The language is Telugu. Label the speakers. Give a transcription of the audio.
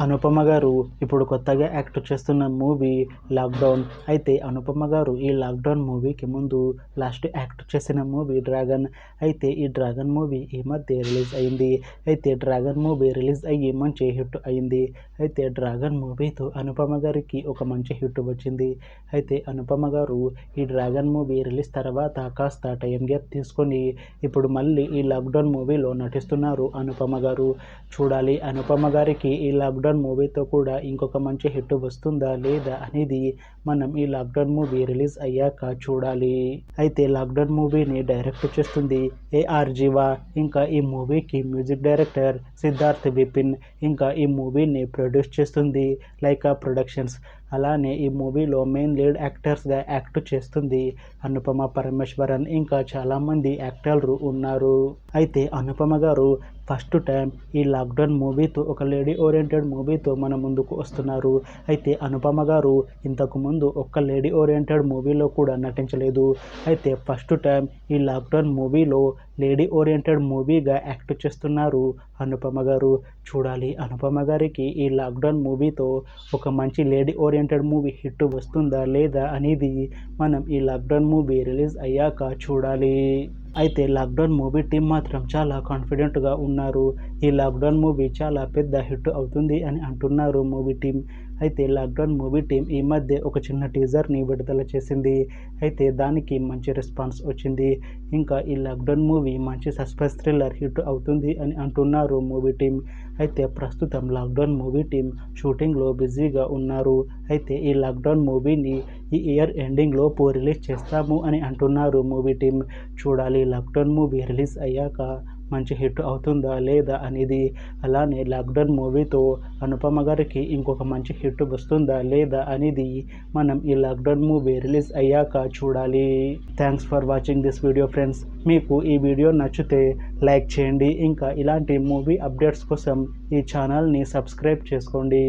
Speaker 1: అనుపమ గారు ఇప్పుడు కొత్తగా యాక్ట్ చేస్తున్న మూవీ లాక్డౌన్. అయితే అనుపమ గారు ఈ లాక్డౌన్ మూవీకి ముందు లాస్ట్ యాక్ట్ చేసిన మూవీ డ్రాగన్. అయితే ఈ డ్రాగన్ మూవీ ఈ మధ్య రిలీజ్ అయింది. అయితే డ్రాగన్ మూవీ రిలీజ్ అయ్యి మంచి హిట్ అయింది. అయితే డ్రాగన్ మూవీతో అనుపమ గారికి ఒక మంచి హిట్ వచ్చింది. అయితే అనుపమ గారు ఈ డ్రాగన్ మూవీ రిలీజ్ తర్వాత కాస్త టైం గ్యాప్ తీసుకొని ఇప్పుడు మళ్ళీ ఈ లాక్డౌన్ మూవీలో నటిస్తున్నారు అనుపమ గారు. చూడాలి అనుపమ గారికి ఈ లాక్డౌన్ మూవీతో కూడా ఇంకొక మంచి హిట్ వస్తుందా లేదా అనేది మనం ఈ లాక్డౌన్ మూవీ రిలీజ్ అయ్యాక చూడాలి. అయితే లాక్డౌన్ మూవీని డైరెక్ట్ చేస్తుంది ఏఆర్ జీవా. ఇంకా ఈ మూవీకి మ్యూజిక్ డైరెక్టర్ సిద్ధార్థ్ విపిన్. ఇంకా ఈ మూవీని ప్రొడ్యూస్ చేస్తుంది లైకా ప్రొడక్షన్స్. అలానే ఈ మూవీలో మెయిన్ లీడ్ యాక్టర్స్గా యాక్ట్ చేస్తుంది అనుపమ పరమేశ్వరన్. ఇంకా చాలామంది యాక్టర్లు ఉన్నారు. అయితే అనుపమ గారు ఫస్ట్ టైం ఈ లాక్డౌన్ మూవీతో ఒక లేడీ ఓరియంటెడ్ మూవీతో మన ముందుకు వస్తున్నారు. అయితే అనుపమ గారు ఇంతకు ముందు ఒక్క లేడీ ఓరియంటెడ్ మూవీలో కూడా నటించలేదు. అయితే ఫస్ట్ టైం ఈ లాక్డౌన్ మూవీలో లేడీ ఓరియంటెడ్ మూవీగా యాక్ట్ చేస్తున్నారు అనుపమ గారు. చూడాలి అనుపమ గారికి ఈ లాక్డౌన్ మూవీతో ఒక మంచి లేడీ ఓరియంటెడ్ మూవీ హిట్ వస్తుందా లేదా అనేది మనం ఈ లాక్డౌన్ మూవీ రిలీజ్ అయ్యాక చూడాలి. అయితే లాక్డౌన్ మూవీ టీం మాత్రం చాలా కాన్ఫిడెంట్గా ఉన్నారు. ఈ లాక్డౌన్ మూవీ చాలా పెద్ద హిట్ అవుతుంది అని అంటున్నారు మూవీ టీం. అయితే లాక్డౌన్ మూవీ టీం ఈ మధ్య ఒక చిన్న టీజర్ని విడుదల చేసింది. అయితే దానికి మంచి రెస్పాన్స్ వచ్చింది. ఇంకా ఈ లాక్డౌన్ మూవీ మంచి సస్పెన్స్ థ్రిల్లర్ హిట్ అవుతుంది అని అంటున్నారు మూవీ టీం. అయితే ప్రస్తుతం లాక్డౌన్ మూవీ టీం షూటింగ్లో బిజీగా ఉన్నారు. అయితే ఈ లాక్డౌన్ మూవీని ఈ ఇయర్ ఎండింగ్లోపు రిలీజ్ చేస్తాము అని అంటున్నారు మూవీ టీం. చూడాలి లాక్డౌన్ మూవీ రిలీజ్ అయ్యాక మంచి హిట్ అవుతుందా లేదా అనేది. అలానే లాక్డౌన్ మూవీతో అనుపమ గారికి ఇంకొక మంచి హిట్ వస్తుందా లేదా అనేది మనం ఈ లాక్డౌన్ మూవీ రిలీజ్ అయ్యాక చూడాలి. Thanks for watching this video friends. మీకు ఈ వీడియో నచ్చితే లైక్ చేయండి. ఇంకా ఇలాంటి మూవీ అప్డేట్స్ కోసం ఈ ఛానల్ని సబ్స్క్రైబ్ చేసుకోండి.